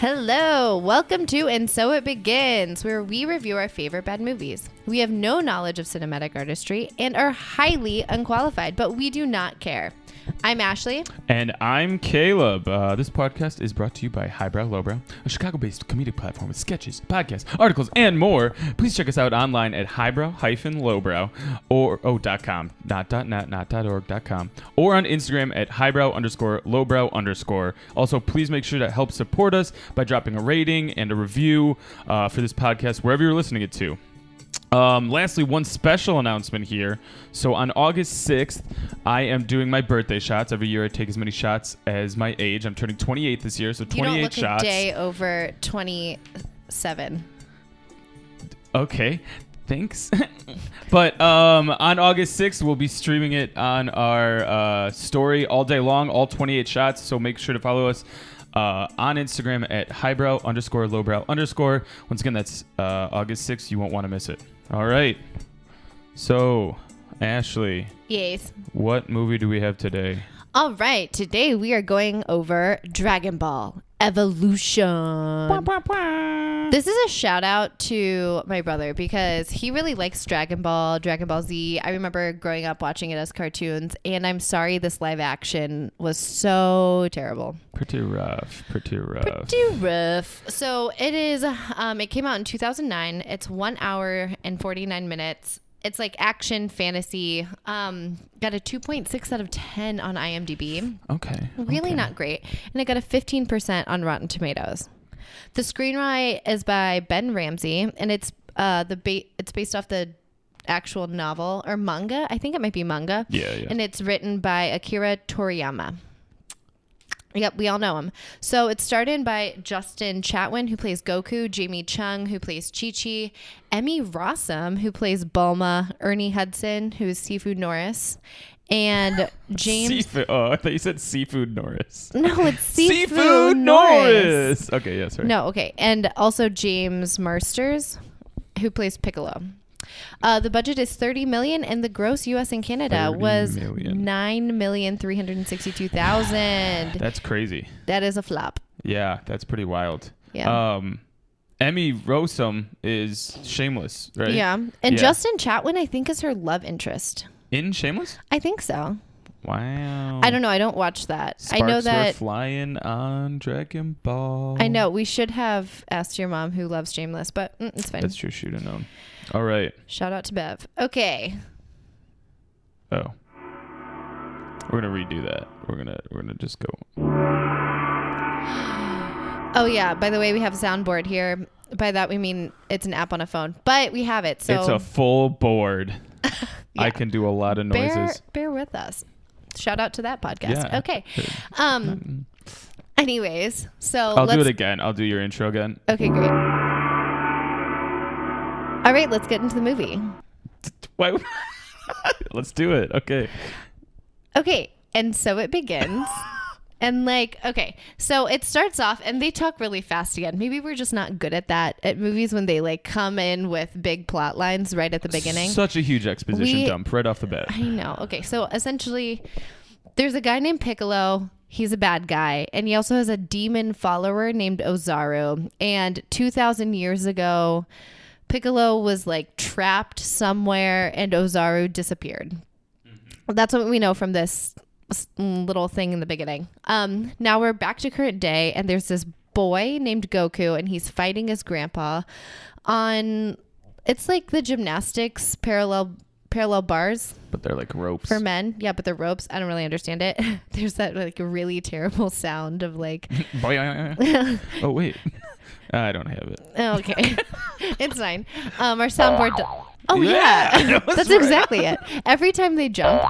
Hello, welcome to And So It Begins, where we review our favorite bad movies. We have no knowledge of cinematic artistry and are highly unqualified, but we do not care. I'm Ashely. And I'm Caleb. This podcast is brought to you by Highbrow, Lowbrow, a Chicago-based comedic platform with sketches, podcasts, articles, and more. Please check us out online at highbrow-lowbrow or .com, not .net, not .org.com, or on Instagram at highbrow_lowbrow_. Also, please make sure to help support us by dropping a rating and a review for this podcast wherever you're listening it to. Lastly, one special announcement here. So on August 6th, I am doing my birthday shots. Every year I take as many shots as my age. I'm turning 28 this year, so 28 shots. You don't look shots. A day over 27. Okay, thanks. But on August 6th, we'll be streaming it on our story all day long, all 28 shots. So make sure to follow us on Instagram at highbrow_lowbrow_. Once again, that's August 6th. You won't want to miss it. All right. So, Ashely. Yes. What movie do we have today? All right. Today we are going over Dragonball Evolution. This is a shout out to my brother because he really likes Dragon Ball Z. I remember growing up watching it as cartoons, and I'm sorry this live action was so terrible. Pretty rough. So it is, it came out in 2009. It's 1 hour and 49 minutes. It's like action fantasy. Got a 2.6 out of 10 on IMDb. Okay. Really not great. And it got a 15% on Rotten Tomatoes. The screenwriter is by Ben Ramsey, and it's it's based off the actual novel or manga. I think it might be manga. Yeah. And it's written by Akira Toriyama. Yep, we all know him. So it's starred by Justin Chatwin, who plays Goku, Jamie Chung, who plays Chichi, Emmy Rossum, who plays Bulma, Ernie Hudson, who is Seafood Norris, and James... I thought you said Seafood Norris. No, it's Seafood Norris. Okay, yeah, sorry. No, okay. And also James Marsters, who plays Piccolo. The budget is $30 million, and the gross U.S. and Canada was $9,362,000. That's crazy. That is a flop. Yeah, that's pretty wild. Yeah. Emmy Rossum is Shameless, right? Yeah. And Justin Chatwin, I think, is her love interest. In Shameless? I think so. Wow. I don't know. I don't watch that. Sparks I know that were flying on Dragon Ball. I know. We should have asked your mom who loves Shameless, but it's fine. That's true. Should have known. All right. Shout out to Bev. Okay. Oh. We're gonna redo that. We're gonna just go. Oh yeah. By the way, we have a soundboard here. By that we mean it's an app on a phone, but we have it. So it's a full board. Yeah. I can do a lot of noises. Bear with us. Shout out to that podcast. Yeah. Okay. Anyways, so I'll do it again. I'll do your intro again. Okay, great. All right, let's get into the movie. Why? Let's do it. Okay. Okay, and so it begins. And so it starts off and they talk really fast again. Maybe we're just not good at that at movies when they come in with big plot lines right at the beginning. Such a huge exposition dump right off the bat. I know. Okay, so essentially there's a guy named Piccolo. He's a bad guy. And he also has a demon follower named Ozaru. And 2,000 years ago, Piccolo was trapped somewhere and Ozaru disappeared. Mm-hmm. That's what we know from this little thing in the beginning. Now we're back to current day, and there's this boy named Goku, and he's fighting his grandpa on, it's like the gymnastics parallel bars, but they're like ropes for men. Yeah, but they're ropes. I don't really understand it. There's that really terrible sound of oh wait, I don't have it. Okay. It's fine. Our soundboard oh yeah, that's right. Exactly it. Every time they jump,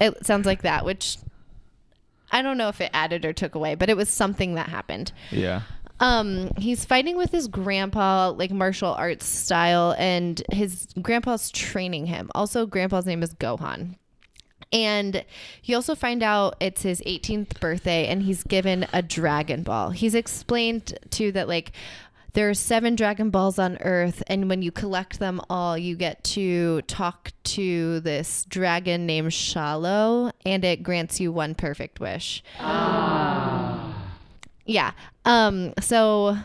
it sounds like that, which I don't know if it added or took away, but it was something that happened. Yeah. He's fighting with his grandpa, martial arts style, and his grandpa's training him. Also, grandpa's name is Gohan. And you also find out it's his 18th birthday, and he's given a Dragon Ball. He's explained too that there are 7 Dragon Balls on Earth, and when you collect them all, you get to talk to this dragon named Shallow, and it grants you one perfect wish. Yeah. So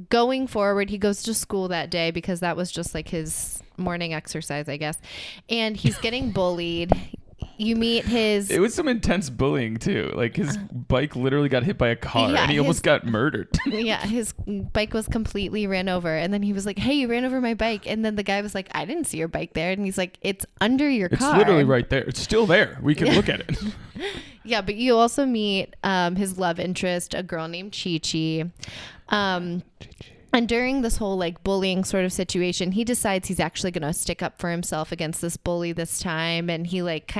going forward, he goes to school that day because that was just like his morning exercise, I guess. And he's getting bullied. You meet his... It was some intense bullying too. Like his bike literally got hit by a car and he almost got murdered. Yeah, his bike was completely ran over. And then he was like, hey, you ran over my bike. And then the guy was like, I didn't see your bike there. And he's like, it's under your car. It's literally right there. It's still there. We can look at it. Yeah, but you also meet his love interest, a girl named Chichi. And during this whole like bullying sort of situation, he decides he's actually going to stick up for himself against this bully this time. And he like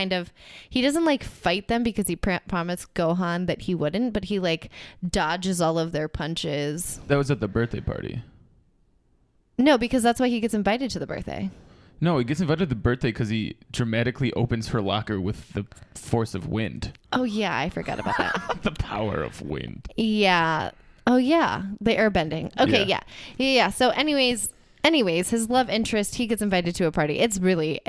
he doesn't like fight them because he promised Gohan that he wouldn't, but he like dodges all of their punches. That was at the birthday party. No, because that's why he gets invited to the birthday. No, he gets invited to the birthday because he dramatically opens her locker with the force of wind. Oh, yeah. I forgot about that. The power of wind. Yeah. Oh, yeah. The airbending. Okay, yeah. So anyways, his love interest, he gets invited to a party. Doesn't really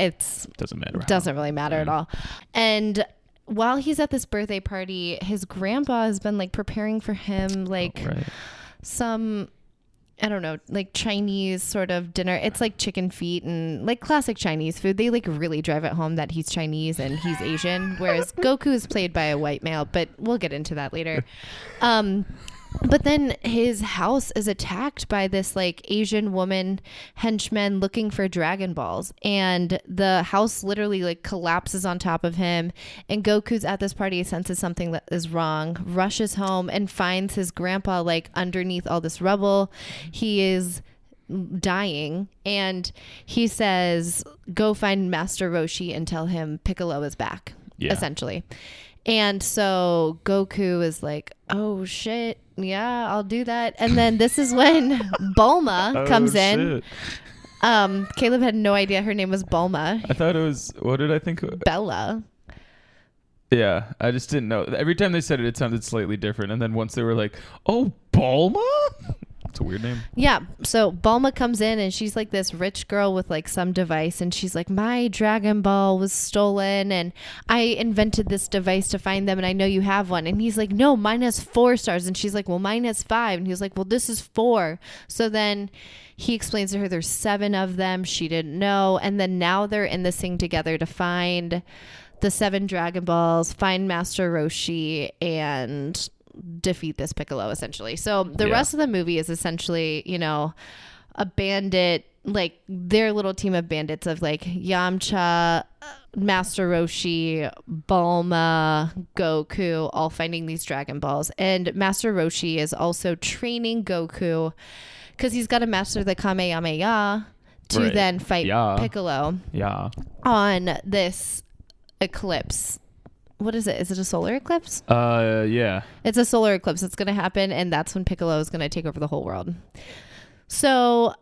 matter at all. And while he's at this birthday party, his grandpa has been like preparing for him like some... I don't know, like Chinese sort of dinner. It's like chicken feet and like classic Chinese food. They like really drive it home that he's Chinese and he's Asian, whereas Goku is played by a white male, but we'll get into that later. But then his house is attacked by this like Asian woman henchman looking for Dragon Balls, and the house literally like collapses on top of him, and Goku's at this party, senses something that is wrong, rushes home and finds his grandpa like underneath all this rubble. He is dying, and he says, go find Master Roshi and tell him Piccolo is back, essentially. And so Goku is like, oh shit, yeah, I'll do that. And then this is when Bulma comes in. Caleb had no idea her name was Bulma. I thought it was, what did I think? Bella. Yeah, I just didn't know. Every time they said it, it sounded slightly different. And then once they were like, oh, Bulma? It's a weird name. Yeah. So Bulma comes in and she's like this rich girl with like some device. And she's like, my Dragon Ball was stolen and I invented this device to find them. And I know you have one. And he's like, no, mine has 4 stars. And she's like, well, mine has 5. And he was like, well, this is 4. So then he explains to her there's 7 of them. She didn't know. And then now they're in this thing together to find the 7 Dragon Balls, find Master Roshi, and defeat this Piccolo, essentially. So the rest of the movie is essentially, you know, a bandit, like their little team of bandits of like Yamcha, Master Roshi, Bulma, Goku, all finding these Dragon Balls. And Master Roshi is also training Goku because he's got to master the Kamehame-nah to then fight Piccolo on this eclipse. What is it? Is it a solar eclipse? Yeah. It's a solar eclipse that's going to happen, and that's when Piccolo is going to take over the whole world. So,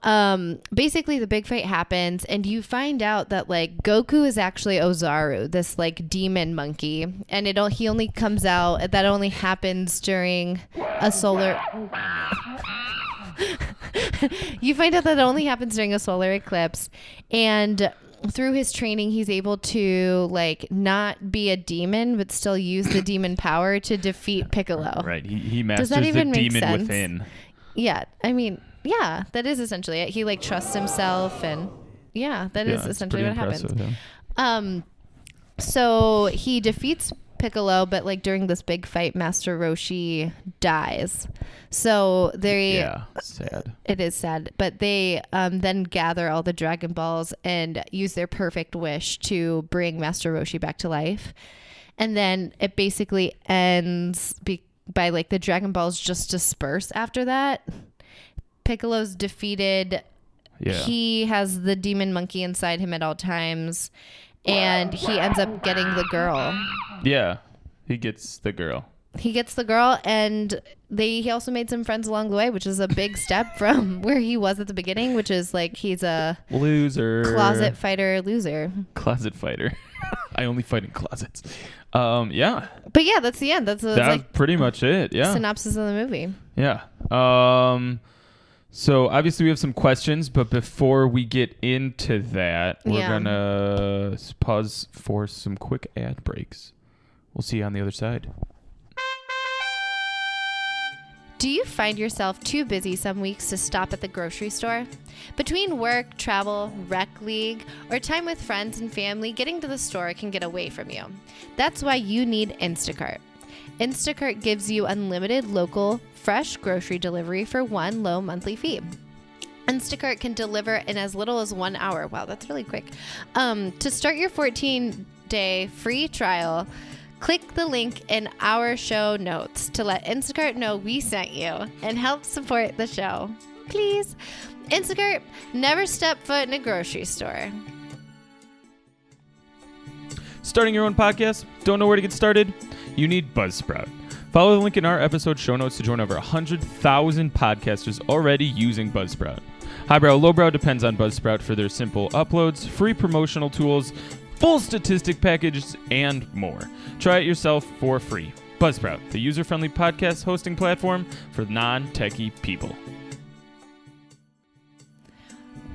basically the big fight happens, and you find out that like Goku is actually Ozaru, this like demon monkey, and he only comes out, that only happens during a solar... You find out that it only happens during a solar eclipse, and through his training, he's able to like not be a demon, but still use the demon power to defeat Piccolo. Right. He masters the demon within. Yeah. I mean, yeah, that is essentially it. He like trusts himself, and that is essentially what happens. So he defeats Piccolo, but like during this big fight, Master Roshi dies. So sad. It is sad, but they then gather all the Dragon Balls and use their perfect wish to bring Master Roshi back to life. And then it basically ends by like the Dragon Balls just disperse after that. Piccolo's defeated. Yeah. He has the demon monkey inside him at all times. And he ends up getting the girl. Yeah, he gets the girl. And he also made some friends along the way, which is a big step from where he was at the beginning, which is like he's a loser, closet fighter loser. Closet fighter. I only fight in closets. Yeah. But yeah, that's the end. That's like pretty much it. Yeah. Synopsis of the movie. Yeah. So obviously we have some questions, but before we get into that, we're gonna pause for some quick ad breaks. We'll see you on the other side. Do you find yourself too busy some weeks to stop at the grocery store? Between work, travel, rec league, or time with friends and family, getting to the store can get away from you. That's why you need Instacart. Instacart gives you unlimited local, fresh grocery delivery for one low monthly fee. Instacart can deliver in as little as 1 hour. Wow, that's really quick. To start your 14-day free trial, click the link in our show notes to let Instacart know we sent you and help support the show. Please. Instacart, never step foot in a grocery store. Starting your own podcast? Don't know where to get started? You need Buzzsprout. Follow the link in our episode show notes to join over 100,000 podcasters already using Buzzsprout. Highbrow, Lowbrow depends on Buzzsprout for their simple uploads, free promotional tools, full statistic packages, and more. Try it yourself for free. Buzzsprout, the user-friendly podcast hosting platform for non-techie people.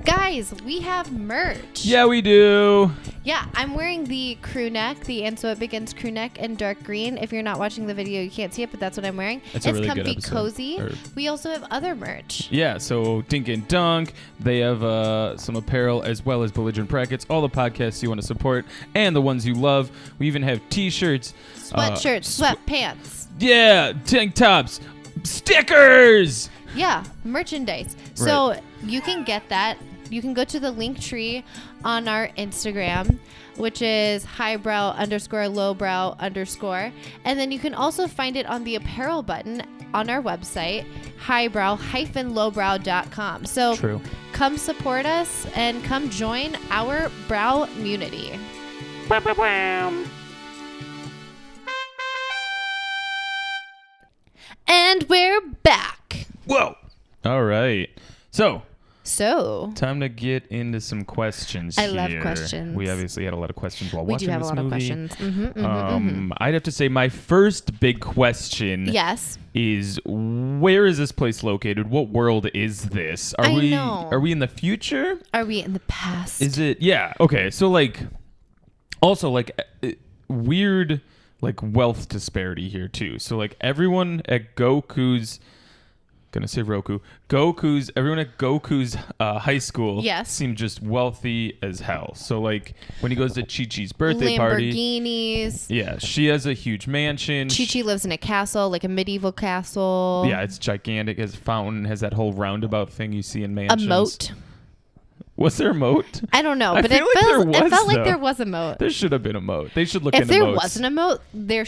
Guys, we have merch. Yeah, we do. Yeah, I'm wearing the crew neck, the And So It Begins crew neck in dark green. If you're not watching the video, you can't see it, but that's what I'm wearing. It's a really comfy, good episode. cozy. We also have other merch. Yeah, so Dink and Dunk, they have some apparel as well as belligerent brackets, all the podcasts you want to support, and the ones you love. We even have t-shirts. Sweatshirts, sweatpants. Yeah, tank tops, stickers. Yeah, merchandise. So you can get that. You can go to the link tree on our Instagram, which is highbrow_lowbrow_. And then you can also find it on the apparel button on our website, highbrow-lowbrow.com. So True. Come support us and come join our brow community. And we're back. Whoa. All right. So, time to get into some questions. I love questions. We obviously had a lot of questions while watching this movie. We do have a lot of questions. I'd have to say my first big question is, where is this place located? What world is this? Are we in the future? Are we in the past? Is it? Yeah. Okay. So weird wealth disparity here too. So everyone at Goku's everyone at Goku's high school seemed just wealthy as hell. So when he goes to Chichi's birthday party, Lamborghinis. Yeah, she has a huge mansion. Chichi lives in a castle, like a medieval castle. Yeah, it's gigantic. Has a fountain, has that whole roundabout thing you see in mansions. A moat. Was there a moat? I don't know, but it felt like there was a moat. There should have been a moat. They should look into moats. If there wasn't a moat, there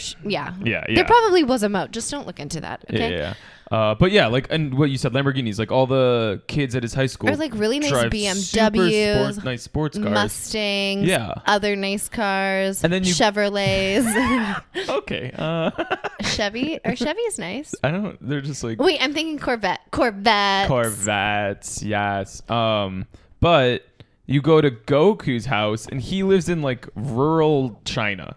probably was a moat. Just don't look into that. Okay? Yeah. But yeah, and what you said, Lamborghinis, all the kids at his high school or really nice BMWs, nice sports cars, Mustangs, other nice cars, and then Chevrolets. Okay. Chevy is nice. I don't. They're just wait, I'm thinking Corvettes. Yes. But you go to Goku's house and he lives in rural China.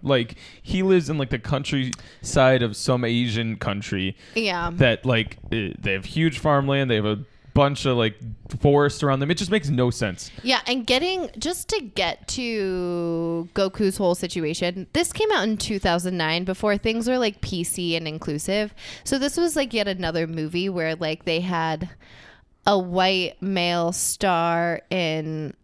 He lives in the countryside of some Asian country. Yeah. That they have huge farmland. They have a bunch of forest around them. It just makes no sense. Yeah, and just to get to Goku's whole situation, this came out in 2009 before things were PC and inclusive. So this was yet another movie where they had a white male star in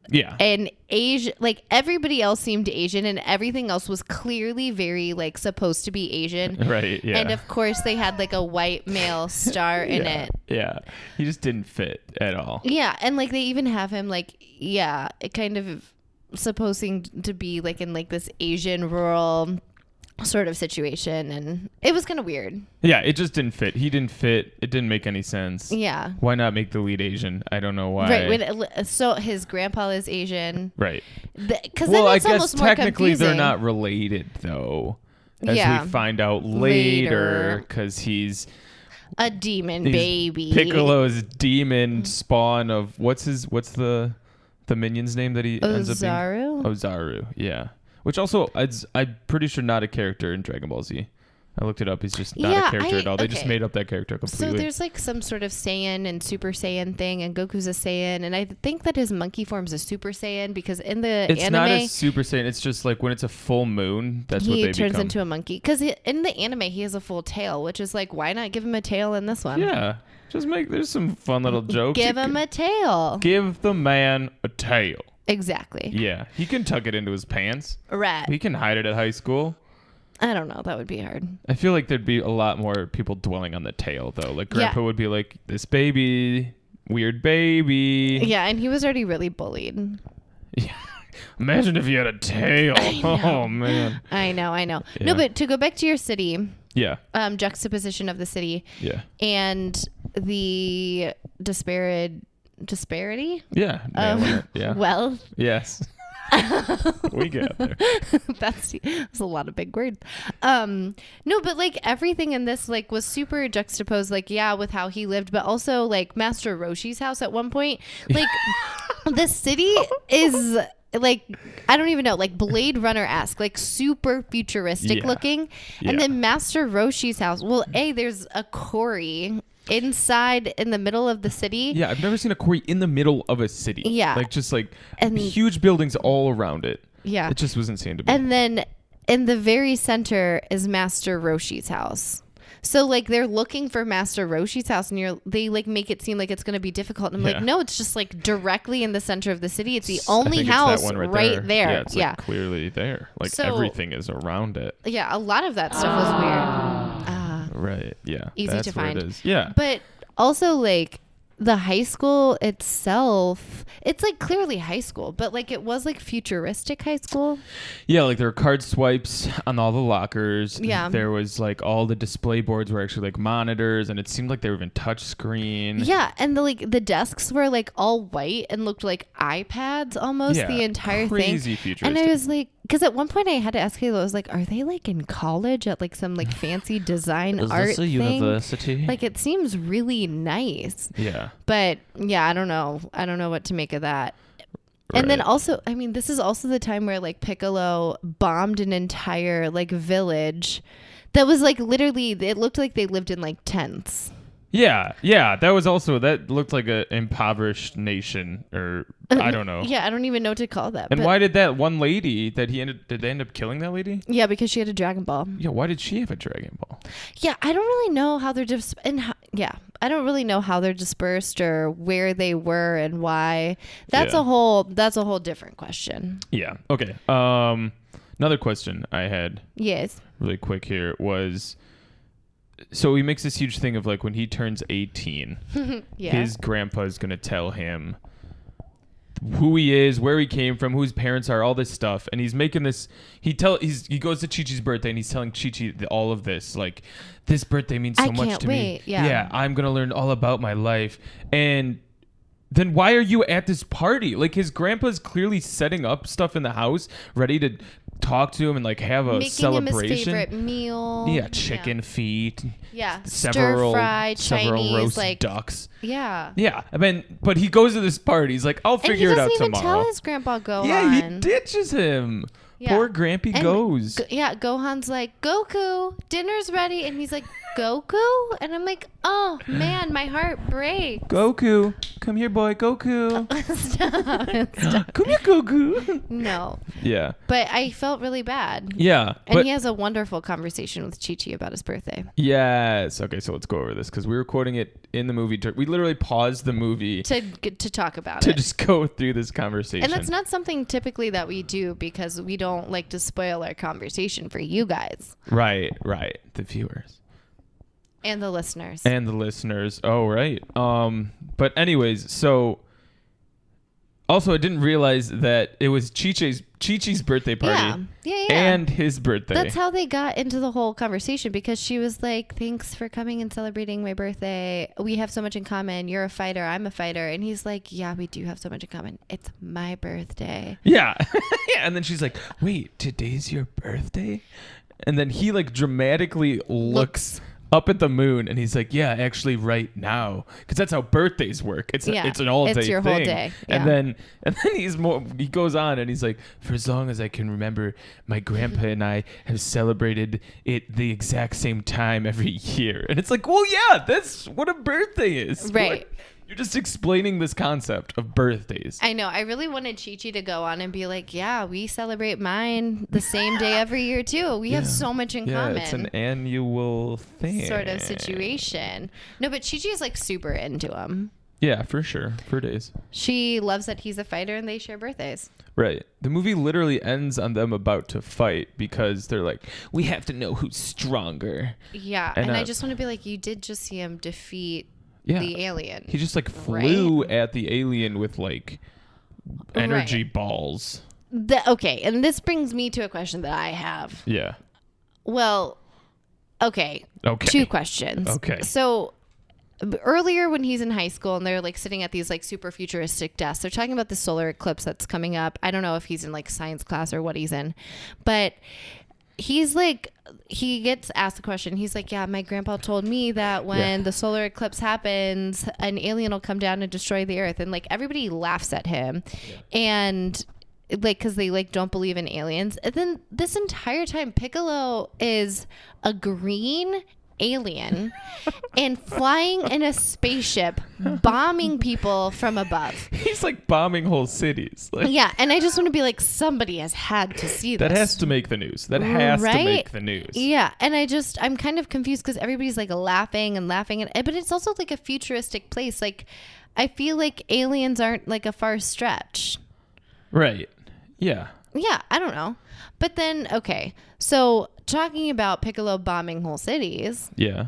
Asia. Everybody else seemed Asian and everything else was clearly very supposed to be Asian. Right. Yeah. And of course they had a white male star in it. Yeah. He just didn't fit at all. Yeah. And they even have him kind of supposing to be in this Asian rural sort of situation, and it was kind of weird. Yeah, it just didn't fit. He didn't fit. It didn't make any sense. Yeah. Why not make the lead Asian? I don't know why. Right. So his grandpa is Asian. Right. Because I guess technically they're not related though, as we find out later, because he's a demon baby. Piccolo's demon spawn of what's the minion's name that he ends up being? Ozaru. Ozaru. Yeah. Which also, I'm pretty sure not a character in Dragon Ball Z. I looked it up. He's just not a character at all. They just okay. made up that character completely. So there's like some sort of Saiyan and Super Saiyan thing, and Goku's a Saiyan, and I think that his monkey form's a Super Saiyan because in the it's anime, not a Super Saiyan. It's just like when it's a full moon, that's what they he turns become. into a monkey. Because in the anime, he has a full tail, which is like, why not give him a tail in this one? Yeah, just there's some fun little jokes. Give him a tail. Give the man a tail. Exactly. Yeah, he can tuck it into his pants. Right. He can hide it at high school. I don't know. That would be hard. I feel like there'd be a lot more people dwelling on the tail, though. Like, Grandpa would be like, this baby, weird baby. Yeah, and he was already really bullied. Yeah. Imagine if you had a tail. Oh, man. I know. Yeah. No, but to go back to your city. Yeah. Juxtaposition of the city. Yeah. And the disparity? Yeah. Yeah. Wealth. Yes. We get there. That's a lot of big words. No, but like everything in this like was super juxtaposed, like with how he lived, but also like Master Roshi's house at one point. Like the city is like, I don't even know, like Blade Runner-esque, like super futuristic looking. And then Master Roshi's house, well, there's a quarry inside in the middle of the city. Yeah, I've never seen a quarry in the middle of a city. Yeah. Like just like huge buildings all around it. Yeah. It just was insane to me. And then in the very center is Master Roshi's house. So like they're looking for Master Roshi's house, and they like make it seem like it's going to be difficult. And I'm like, no, it's just like directly in the center of the city. It's the only house right there. Yeah, it's like clearly there. Like so, everything is around it. Yeah, a lot of that stuff was weird. Right. Yeah. Easy to find. It is. Yeah. But also like the high school itself, it's like clearly high school, but like it was like futuristic high school. Yeah, like there were card swipes on all the lockers. Yeah. There was like all the display boards were actually like monitors, and it seemed like they were even touch screen. Yeah, and the desks were like all white and looked like iPads almost the entire thing. Crazy futuristic. And I was like, because at one point I had to ask Caleb, I was like, are they like in college at like some like fancy design art this a thing? University? Like it seems really nice. Yeah. But yeah, I don't know what to make of that. Right. And then also, I mean, this is also the time where like Piccolo bombed an entire like village that was like literally, it looked like they lived in like tents. Yeah, that was also, that looked like an impoverished nation, or I don't know. Yeah, I don't even know what to call that. And why did that one lady that did they end up killing that lady? Yeah, because she had a Dragon Ball. Yeah, why did she have a Dragon Ball? Yeah, I don't really know how they're I don't really know how they're dispersed or where they were and why. That's a whole different question. Yeah. Okay. Another question I had. Yes. Really quick here was, so he makes this huge thing of like when he turns 18, his grandpa is going to tell him who he is, where he came from, who his parents are, all this stuff. And he's making this, he goes to Chichi's birthday and he's telling Chichi all of this. Like, this birthday means so much to me. Yeah, I'm going to learn all about my life. And then why are you at this party? Like, his grandpa's clearly setting up stuff in the house, ready to talk to him and like have a celebration. Making him his favorite meal. Yeah, chicken feet. Yeah, several stir-fried Chinese roast like ducks. Yeah. Yeah, I mean, but he goes to this party. He's like, I'll figure it out tomorrow. And he doesn't even tell his grandpa Gohan. Yeah, he ditches him. Yeah. Poor Grampy goes. Gohan's like, Goku, dinner's ready. And he's like, Goku? And I'm like, oh, man, my heart breaks. Goku, come here, boy. Goku. Stop. Come here, Goku. No. Yeah. But I felt really bad. Yeah. And he has a wonderful conversation with Chichi about his birthday. Yes. Okay, so let's go over this because we were recording it in the movie. We literally paused the movie to talk about it. To just just go through this conversation. And that's not something typically that we do because we don't like to spoil our conversation for you guys. Right. The viewers. And the listeners. Oh, right. But anyways, so also I didn't realize that it was Chichi's birthday party. Yeah. And his birthday. That's how they got into the whole conversation because she was like, thanks for coming and celebrating my birthday. We have so much in common. You're a fighter. I'm a fighter. And he's like, yeah, we do have so much in common. It's my birthday. Yeah. And then she's like, wait, today's your birthday? And then he like dramatically looks up at the moon, and he's like, yeah, actually right now, because that's how birthdays work. It's an all day it's your thing. whole day. Yeah. And then he goes on and he's like, for as long as I can remember, my grandpa and I have celebrated it the exact same time every year. And it's like, well, yeah, that's what a birthday is, right? You're just explaining this concept of birthdays. I know. I really wanted Chichi to go on and be like, yeah, we celebrate mine the same day every year, too. We have so much in common. It's an annual thing. Sort of situation. No, but Chichi is like super into him. Yeah, for sure. For days. She loves that he's a fighter and they share birthdays. Right. The movie literally ends on them about to fight because they're like, we have to know who's stronger. Yeah. And I just want to be like, you did just see him defeat the alien. He just like flew at the alien with like energy balls. Okay, and this brings me to a question that I have. Yeah. Well, okay. 2 questions. Okay. So earlier when he's in high school and they're like sitting at these like super futuristic desks, they're talking about the solar eclipse that's coming up. I don't know if he's in like science class or what he's in, but he's like, he gets asked the question. He's like, yeah, my grandpa told me that when the solar eclipse happens, an alien will come down and destroy the earth. And like everybody laughs at him and like, cause they like don't believe in aliens. And then this entire time Piccolo is a green alien and flying in a spaceship, bombing people from above. He's like bombing whole cities. Like, yeah, and I just want to be like, somebody has had to see this. That has to make the news. That has to make the news. Yeah, and I'm kind of confused because everybody's like laughing at it, but it's also like a futuristic place. Like, I feel like aliens aren't like a far stretch. Right. Yeah. Yeah, I don't know. But then, okay, so talking about Piccolo bombing whole cities. Yeah.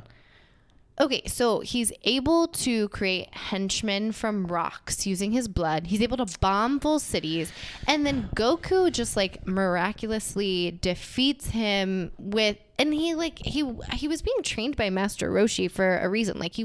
Okay, so he's able to create henchmen from rocks using his blood. He's able to bomb full cities. And then Goku just like miraculously defeats him with, and he was being trained by Master Roshi for a reason. Like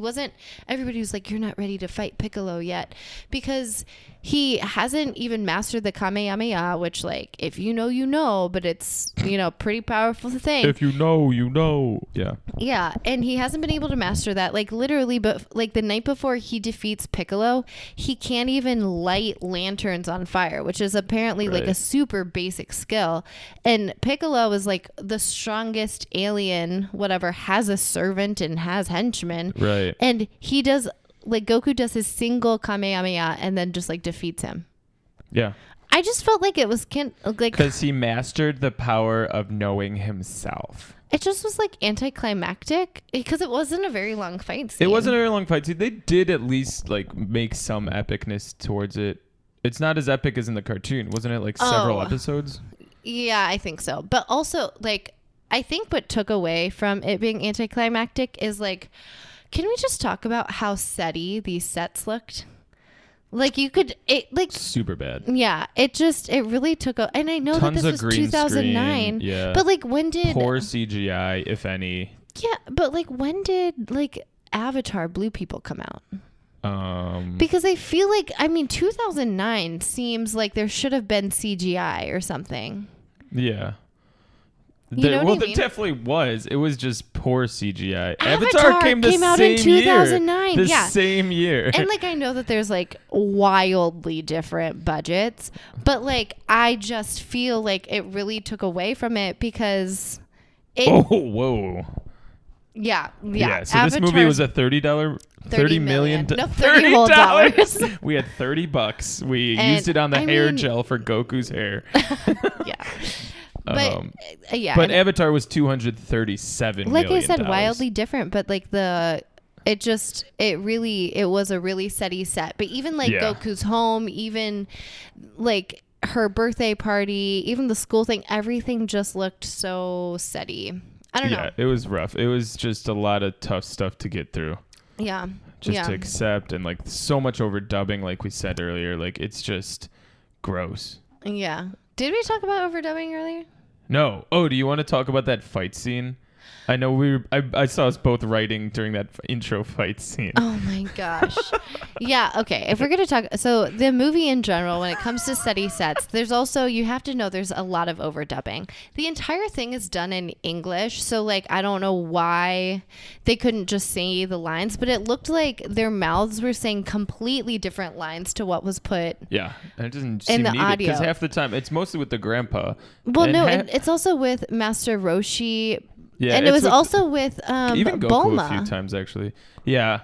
everybody was like, you're not ready to fight Piccolo yet, because he hasn't even mastered the Kamehame-nah, which like, if you know, you know, but it's, pretty powerful thing. If you know, you know. Yeah. Yeah. And he hasn't been able to master that, like literally, but like the night before he defeats Piccolo, he can't even light lanterns on fire, which is apparently like a super basic skill. And Piccolo is like the strongest alien, whatever, has a servant and has henchmen. Right. And he does, like Goku does his single Kamehame-nah and then just like defeats him. Yeah. I just felt like it was like because he mastered the power of knowing himself. It just was like anticlimactic because it wasn't a very long fight scene. It wasn't a very long fight scene. They did at least like make some epicness towards it. It's not as epic as in the cartoon, wasn't it? Like several episodes. Yeah, I think so. But also, like, I think what took away from it being anticlimactic is like, can we just talk about how setty these sets looked? Like super bad. Yeah, it really took and I know tons that this was 2009. Screen, yeah. But like when did poor CGI, if any? Yeah, but like when did like Avatar Blue People come out? Because I feel like 2009 seems like there should have been CGI or something. Yeah. There definitely was. It was just poor CGI. Avatar came out in 2009. The same year. And like I know that there's like wildly different budgets, but like I just feel like it really took away from it because whoa. Yeah. So this movie was a $30 million. No, $30. We had $30. We used it on the hair gel for Goku's hair. Yeah. But but Avatar was $237 million. Like I said, wildly different, but like it was a really setty set. But even like Goku's home, even like her birthday party, even the school thing, everything just looked so setty. I don't know. Yeah, it was rough. It was just a lot of tough stuff to get through. Yeah. Just to accept, and like so much overdubbing, like we said earlier. Like it's just gross. Yeah. Did we talk about overdubbing earlier? No. Oh, do you want to talk about that fight scene? I know I saw us both writing during that intro fight scene. Oh my gosh. Yeah, okay. If we're going to talk, so the movie in general, when it comes to steady sets, there's also, you have to know there's a lot of overdubbing. The entire thing is done in English, so like I don't know why they couldn't just say the lines, but it looked like their mouths were saying completely different lines to what was put. Yeah, and it doesn't in seem the needed audio. because half the time it's mostly with the grandpa. Well, and no, it's also with Master Roshi. Yeah, and it was also with even Goku Bulma. a few times actually. Yeah,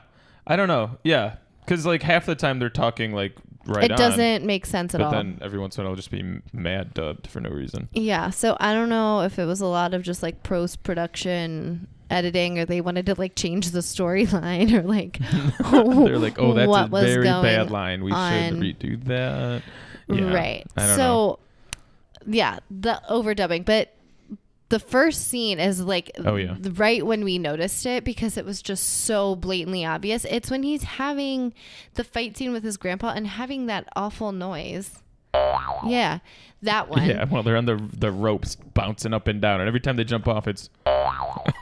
I don't know. Yeah, because like half the time they're talking like right on. It doesn't make sense at all. But then every once in a while it'll just be mad dubbed for no reason. Yeah, so I don't know if it was a lot of just like post-production editing, or they wanted to like change the storyline, or like they're like, oh, that's what a was very going bad line. We should on. redo that. Yeah, Right. I don't So know. yeah, the overdubbing, but the first scene is like right when we noticed it, because it was just so blatantly obvious. It's when he's having the fight scene with his grandpa and having that awful noise. Yeah, that one. Yeah, well, they're on the ropes bouncing up and down, and every time they jump off, it's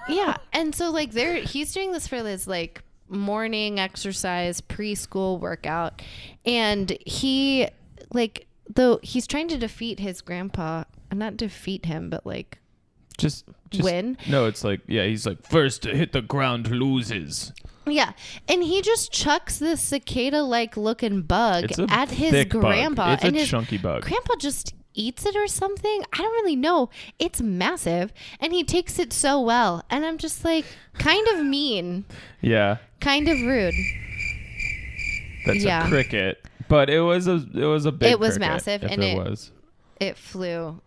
Yeah, and so like he's doing this for his like morning exercise preschool workout, and he like he's trying to defeat his grandpa, not defeat him, but like just win. No, it's like, yeah, he's like, first to hit the ground loses. Yeah, and he just chucks this cicada-like looking bug at his grandpa. It's and a his chunky bug. Grandpa just eats it or something. I don't really know. It's massive, and he takes it so well. And I'm just like, kind of mean. Yeah. Kind of rude. That's a cricket, but it was a big. It was cricket, massive, if and it was. It flew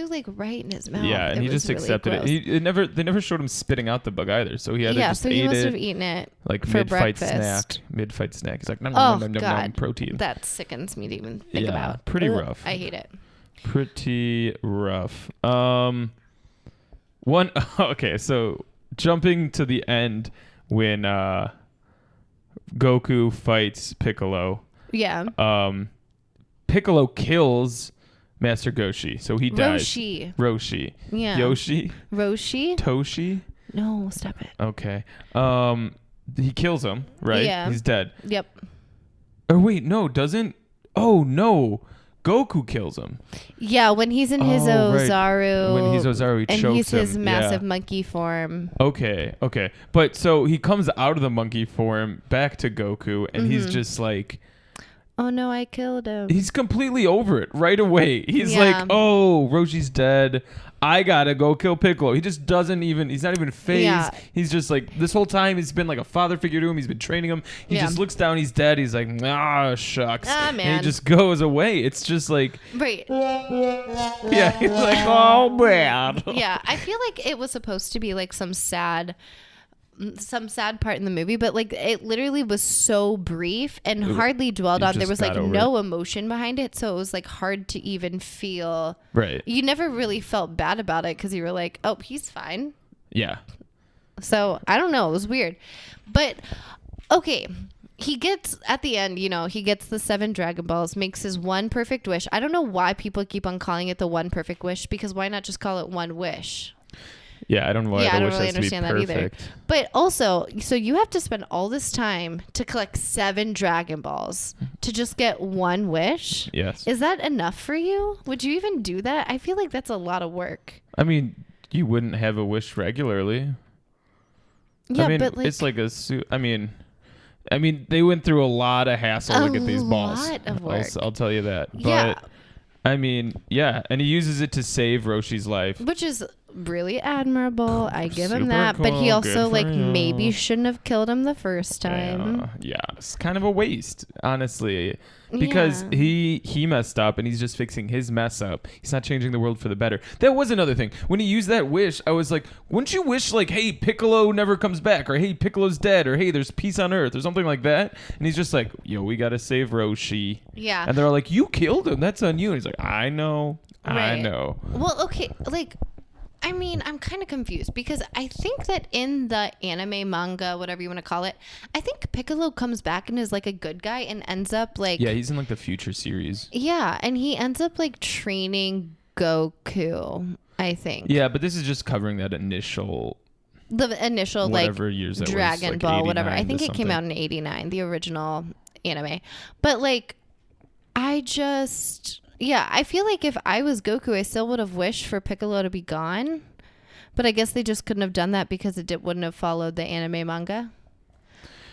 like right in his mouth. Yeah, and he just really accepted gross. it. They never showed him spitting out the bug either, so he had to just so ate he must it have eaten it like for mid-fight breakfast. snack. He's like, nom, Oh nom, nom, God, nom, protein. that sickens me to even think Yeah, about. pretty rough. I hate it. Pretty rough. Okay, so jumping to the end when Goku fights Piccolo. Yeah. Piccolo kills Master Goshi, so he dies. Roshi. Yeah. Yoshi. Roshi. Toshi. No, stop it. Okay. He kills him, right? Yeah. He's dead. Yep. Or wait, no, doesn't. Oh no, Goku kills him. Yeah, when he's in his Ozaru. When he's Ozaru, he chokes him. And he's his massive monkey form. Okay. But so he comes out of the monkey form back to Goku, and he's just like, oh no, I killed him. he's completely over it right away. He's like, oh, Roshi's dead. I gotta go kill Piccolo. He just doesn't even, he's not even phased. Yeah. He's just like, this whole time he's been like a father figure to him. He's been training him. He just looks down, he's dead. He's like, shucks. Man. And he just goes away. It's just like, right. yeah, he's like, oh man. Yeah, I feel like it was supposed to be like some sad part in the movie, but like it literally was so brief and hardly dwelled on. There was like no emotion behind it, so it was like hard to even feel. Right. You never really felt bad about it because you were like, oh, he's fine. Yeah. So I don't know, it was weird, but okay. He gets at the end, he gets the 7 Dragon Balls, makes his one perfect wish. I don't know why people keep on calling it the one perfect wish, because why not just call it one wish? Yeah, I don't know why I the don't wish really has to be understand that either. perfect. But also, so you have to spend all this time to collect 7 Dragon Balls to just get one wish? Yes. Is that enough for you? Would you even do that? I feel like that's a lot of work. I mean, you wouldn't have a wish regularly. Yeah, I mean, but like, it's like a suit. I mean, they went through a lot of hassle to get these balls. A lot of work. I'll tell you that. But, yeah. I mean, yeah, and he uses it to save Roshi's life. Which is really admirable. I give him Super that. But he cool. also Good for you. maybe shouldn't have killed him the first time. Yeah, it's kind of a waste, honestly. Because he messed up and he's just fixing his mess up. He's not changing the world for the better. That was another thing. When he used that wish, I was like, wouldn't you wish like, hey, Piccolo never comes back, or hey, Piccolo's dead, or hey, there's peace on Earth, or something like that? And he's just like, yo, we gotta save Roshi. Yeah. And they're all like, you killed him. That's on you. And he's like, I know. Right. I know. Well, okay, like, I mean, I'm kind of confused because I think that in the anime, manga, whatever you want to call it, I think Piccolo comes back and is like a good guy and ends up like... Yeah, he's in like the future series. Yeah, and he ends up like training Goku, I think. Yeah, but this is just covering that initial The initial whatever years that Dragon was, Ball, whatever. I 89 think to it came out in 89, the original anime. But like, I feel like if I was Goku, I still would have wished for Piccolo to be gone. But I guess they just couldn't have done that because wouldn't have followed the anime manga.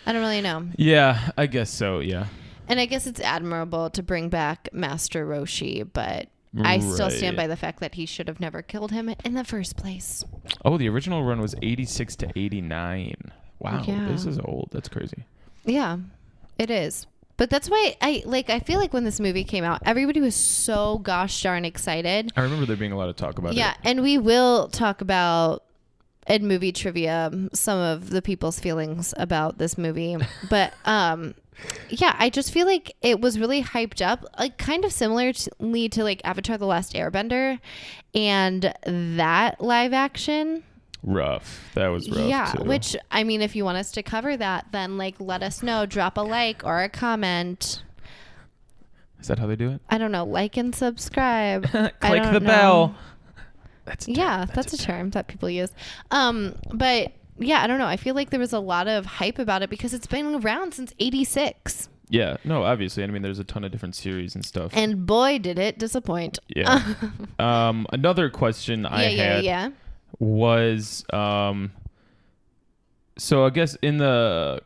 I don't really know. Yeah, I guess so, yeah. And I guess it's admirable to bring back Master Roshi, but I still stand by the fact that he should have never killed him in the first place. Oh, the original run was 86 to 89. Wow, Yeah. this is old. That's crazy. Yeah, it is. But that's why I feel like when this movie came out, everybody was so gosh darn excited. I remember there being a lot of talk about it. Yeah, and we will talk about in movie trivia some of the people's feelings about this movie. But yeah, I just feel like it was really hyped up, like kind of similarly to like Avatar: The Last Airbender and that live action. Rough. That was rough. Yeah, too. which I mean, if you want us to cover that, then like let us know. Drop a like or a comment. Is that how they do it? I don't know. Like and subscribe. Click the bell. That's a term that people use. But yeah, I don't know. I feel like there was a lot of hype about it because it's been around since '86. Yeah, no, obviously. I mean, there's a ton of different series and stuff. And boy, did it disappoint. Yeah. Another question I had was, so I guess in the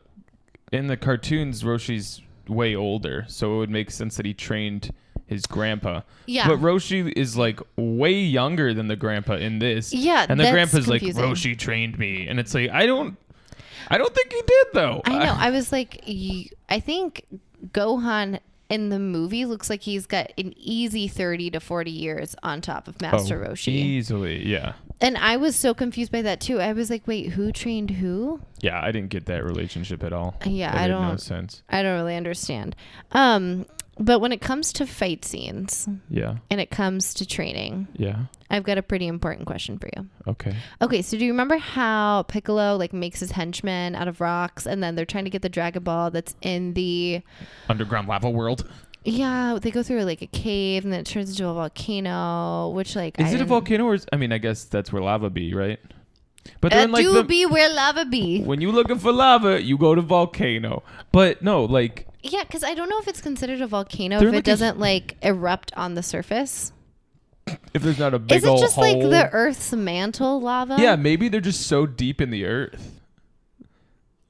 cartoons, Roshi's way older, so it would make sense that he trained his grandpa. Yeah. But Roshi is like way younger than the grandpa in this. Yeah, and the that's grandpa's confusing. like, Roshi trained me, and it's like I don't think he did though. I know. I was like, I think Gohan in the movie looks like he's got an easy 30 to 40 years on top of Master Roshi. Easily, yeah. And I was so confused by that too. I was like, wait, who trained who? Yeah, I didn't get that relationship at all. Yeah, That made no sense. I don't really understand. But when it comes to fight scenes, Yeah. and it comes to training, Yeah. I've got a pretty important question for you. Okay. Okay, so do you remember how Piccolo like makes his henchmen out of rocks, and then they're trying to get the Dragon Ball that's in the Underground lava world. Yeah, they go through like a cave, and then it turns into a volcano. Which like Is it a volcano or I mean, I guess that's where lava be, right? But then like be where lava be. when you looking for lava, you go to volcano. But no, like Yeah, because I don't know if it's considered a volcano They're if like it doesn't like erupt on the surface. if there's not a big Is it old just hole. like the Earth's mantle lava? Yeah, maybe they're just so deep in the earth.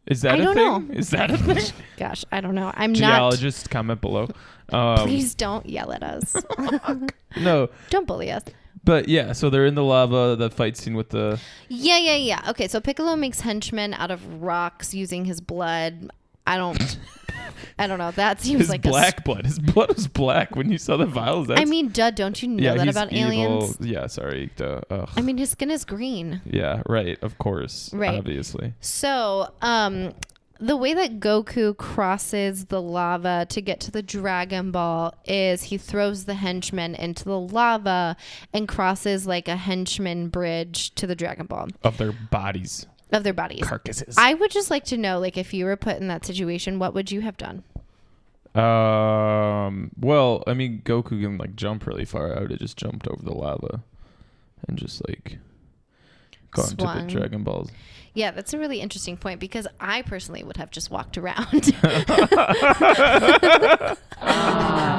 Is that I a don't thing? know. Is that a thing? Gosh, I don't know. I'm Geologists, comment below. not. Please don't yell at us. No, Don't bully us. but yeah, so they're in the lava, the fight scene with the... Yeah. Okay, so Piccolo makes henchmen out of rocks using his blood. I don't know. That seems His like black blood. His blood was black when you saw the vials. I mean, duh, don't you know that he's about evil. aliens? Yeah, sorry. Duh. Ugh. I mean, his skin is green. Yeah, right. Of course. Right. Obviously. So, the way that Goku crosses the lava to get to the Dragon Ball is he throws the henchmen into the lava and crosses like a henchman bridge to the Dragon Ball Of their bodies. of their bodies. Carcasses. I would just like to know, like, if you were put in that situation, what would you have done? Well, I mean, Goku can like jump really far. I would have just jumped over the lava and just like gone Swung. to the Dragon Balls. Yeah, that's a really interesting point because I personally would have just walked around.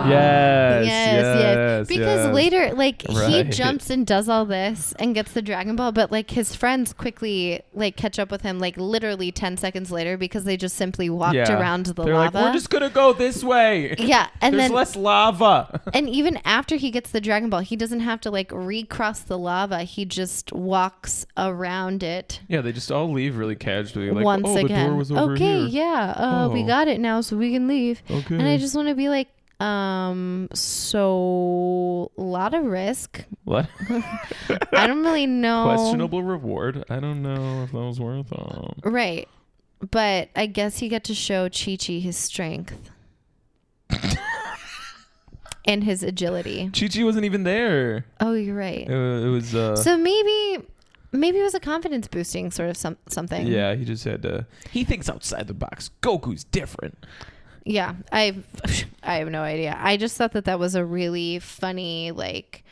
Yes. Because later, like, he Right. jumps and does all this and gets the Dragon Ball, but like his friends quickly like catch up with him, like literally 10 seconds later because they just simply walked around the They're lava. like, we're just gonna go this way. Yeah, and There's then less lava. and even after he gets the Dragon Ball, he doesn't have to like recross the lava. He just walks around it. Yeah, they just all leave really casually. Like, Once oh, again. the door was over okay, here. yeah. We Oh. got it now, so we can leave. Okay. And I just want to be like, so a lot of risk. What? I don't really know. Questionable reward. I don't know if that was worth it. Right. But I guess he got to show Chichi his strength. And his agility. Chichi wasn't even there. Oh, you're right. It was. So maybe it was a confidence boosting sort of something. Yeah, he just had to. He thinks outside the box. Goku's different. Yeah, I have no idea. I just thought that was a really funny, like,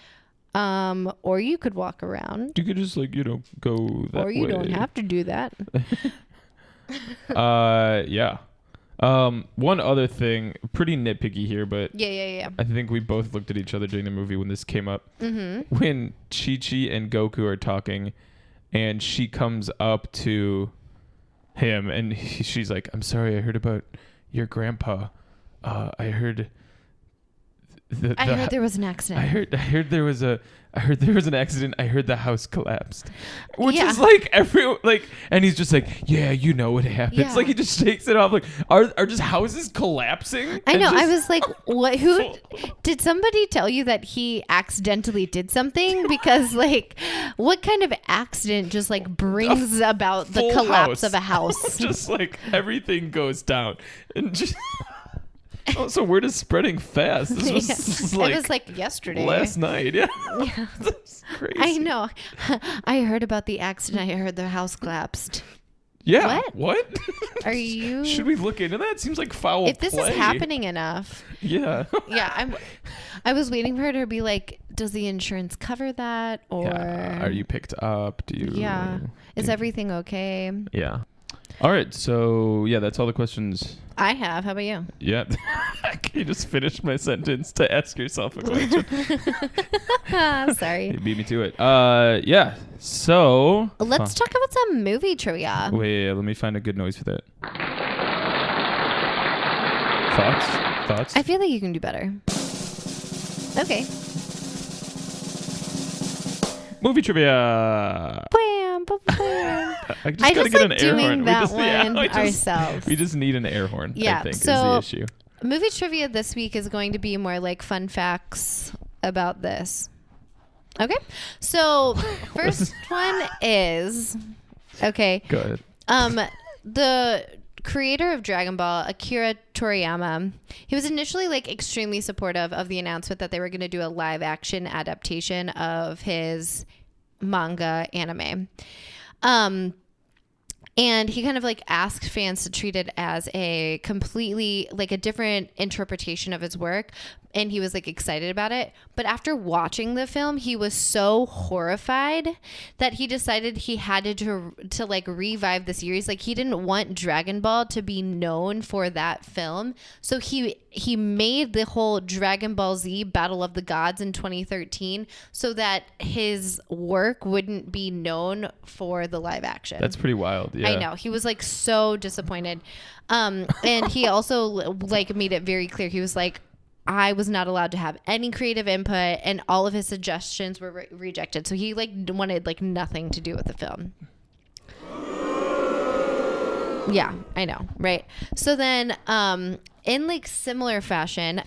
Or you could walk around. You could just like, go that way. Or you don't have to do that. Yeah. One other thing, pretty nitpicky here, but Yeah. I think we both looked at each other during the movie when this came up. Mm-hmm. When Chichi and Goku are talking, and she comes up to him, and she's like, "I'm sorry, I heard about your grandpa. I heard there was an accident. I heard there was an accident. I heard the house collapsed," which Yeah. is like and he's just like, "Yeah, you know what happens." Yeah. Like he just shakes it off. Like, are just houses collapsing? I And know. I just- was like, "What? Who did somebody tell you that he accidentally did something?" Because like, what kind of accident just like brings about the full collapse house. of a house? Just like everything goes down, and just also word is spreading fast. This was It was like yesterday. last night. Yeah, Yeah. That's crazy. I know. I heard about the accident. I heard the house collapsed. Yeah. What? Are you? Should we look into that? Seems like foul If this play. is happening enough, Yeah. yeah, I was waiting for her to be like, does the insurance cover that, or Yeah. Are you picked up? Do you? Yeah. Is everything okay? Yeah. All right. So yeah, that's all the questions. I have. How about you? Yeah. Can you just finish my sentence to ask yourself a question? Sorry. You beat me to it. Yeah. So Let's talk about some movie trivia. Wait, let me find a good noise for that. Thoughts? I feel like you can do better. Okay. Movie trivia. Bam, bam, bam. I just I gotta just get like an air doing horn. that we one ourselves. We just need an air horn. Yeah, I think so- is the issue. Movie trivia this week is going to be more like fun facts about this. Okay. So, first one is okay. Go ahead. The creator of Dragon Ball, Akira Toriyama, he was initially like extremely supportive of the announcement that they were going to do a live action adaptation of his manga anime. And he kind of like asked fans to treat it as a completely like a different interpretation of his work. And he was like excited about it. But after watching the film, he was so horrified that he decided he had to like revive the series. Like he didn't want Dragon Ball to be known for that film. So he made the whole Dragon Ball Z Battle of the Gods in 2013 so that his work wouldn't be known for the live action. That's pretty wild. Yeah. I know. He was like so disappointed. And he also like made it very clear. He was like, I was not allowed to have any creative input, and all of his suggestions were rejected. So he like wanted like nothing to do with the film. Yeah, I know, right? So then, in like similar fashion,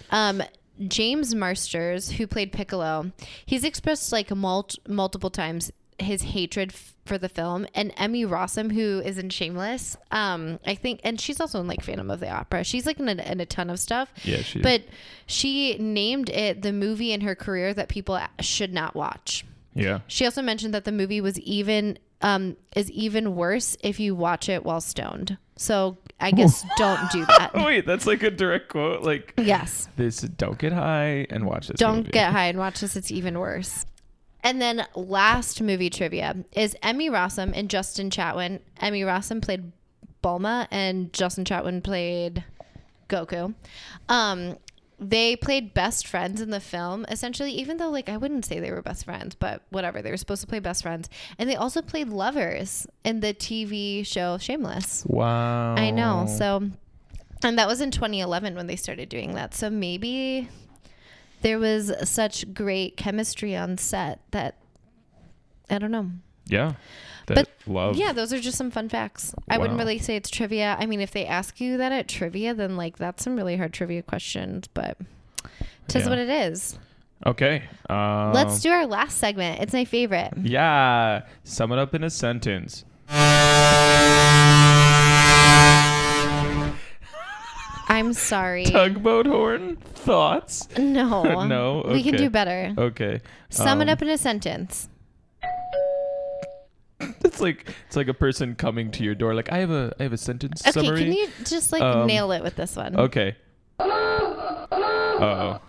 James Marsters, who played Piccolo, he's expressed like multiple times his hatred for the film. And Emmy Rossum, who is in Shameless, I think, and she's also in like Phantom of the Opera. She's like in a ton of stuff. Yeah, she is. But she named it the movie in her career that people should not watch. Yeah. She also mentioned that the movie was is even worse if you watch it while stoned. So I guess don't do that. Wait, that's like a direct quote. Like, Yes. don't get high and watch this. Don't movie. get high and watch this. It's even worse. And then last movie trivia is Emmy Rossum and Justin Chatwin. Emmy Rossum played Bulma and Justin Chatwin played Goku. They played best friends in the film, essentially, even though like I wouldn't say they were best friends, but whatever. They were supposed to play best friends. And they also played lovers in the TV show Shameless. Wow. I know. So, and that was in 2011 when they started doing that. So maybe there was such great chemistry on set that I don't know. Yeah. But love. yeah, those are just some fun facts. I wouldn't Wow. really say it's trivia. I mean, if they ask you that at trivia, then like that's some really hard trivia questions, but tis Yeah. what it is. Okay. Let's do our last segment. It's my favorite. Yeah. Sum it up in a sentence. I'm sorry. Tugboat horn. Thoughts? No. No? We can Okay. do better. Okay. Sum it up in a sentence. It's like a person coming to your door. Like I have a sentence Okay, summary. can you just like nail it with this one? Okay. Uh-oh.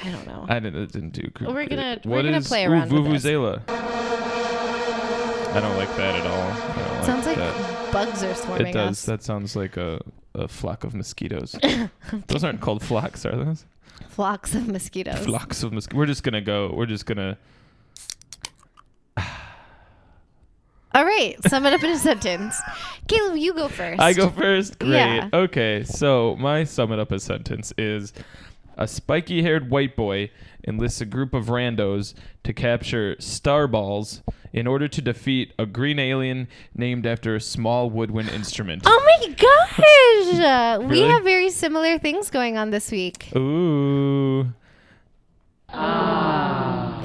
I don't know. I didn't do. We're gonna play around with this. Vuvuzela. I don't like that at all. Sounds like that. Bugs are swarming It does. us. That sounds like a flock of mosquitoes. Those aren't called flocks, are those? Flocks of mosquitoes. Flocks of mosquitoes. We're just gonna. All right, sum it up in a sentence. Caleb, you go first. I go first? Great. Yeah. Okay, so my sum it up a sentence is a spiky-haired white boy enlists a group of randos to capture star balls in order to defeat a green alien named after a small woodwind instrument. Oh my gosh! We Really? have very similar things going on this week. Ooh.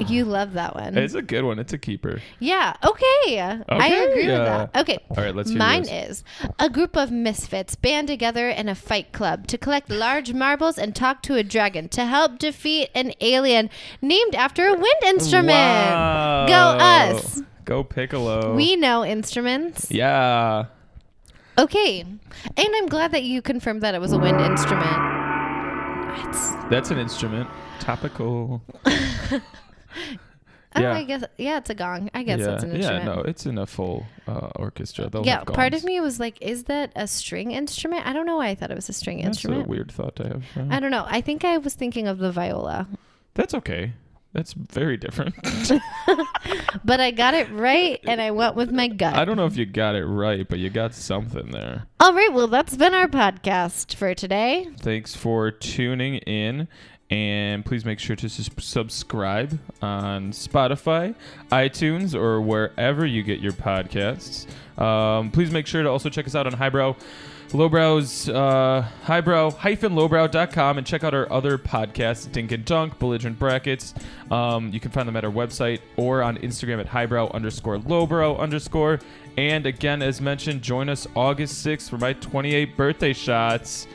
You love that one. It's a good one. It's a keeper. Yeah, okay. I agree with that. Okay. All right, let's hear Mine yours. is a group of misfits band together in a fight club to collect large marbles and talk to a dragon to help defeat an alien named after a wind instrument. Wow. Go us. Go Piccolo. We know instruments. Yeah. Okay. And I'm glad that you confirmed that it was a wind instrument. That's an instrument. Topical. Oh, I guess, it's a gong. I guess that's an instrument. Yeah, no, it's in a full orchestra. They'll Yeah, have part gongs. of me was like, is that a string instrument? I don't know why I thought it was a string instrument. That's a weird thought to have. I don't know. I think I was thinking of the viola. That's okay. That's very different. But I got it right, and I went with my gut. I don't know if you got it right, but you got something there. All right, well, that's been our podcast for today. Thanks for tuning in. And please make sure to subscribe on Spotify, iTunes, or wherever you get your podcasts. Please make sure to also check us out on Highbrow. Lowbrow's highbrow-lowbrow.com, and check out our other podcasts, Dink and Dunk, Belligerent Brackets. You can find them at our website or on Instagram at highbrow_lowbrow_. And again, as mentioned, join us August 6th for my 28th birthday shots.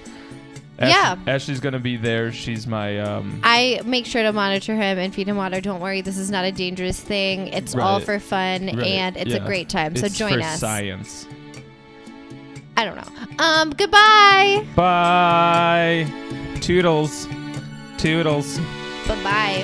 Yeah. Ashley's going to be there. She's my... I make sure to monitor him and feed him water. Don't worry, this is not a dangerous thing. It's all for fun, and it's a great time. So join us. us. It's for science. I don't know. Goodbye. Bye. Toodles. Toodles. Bye-bye.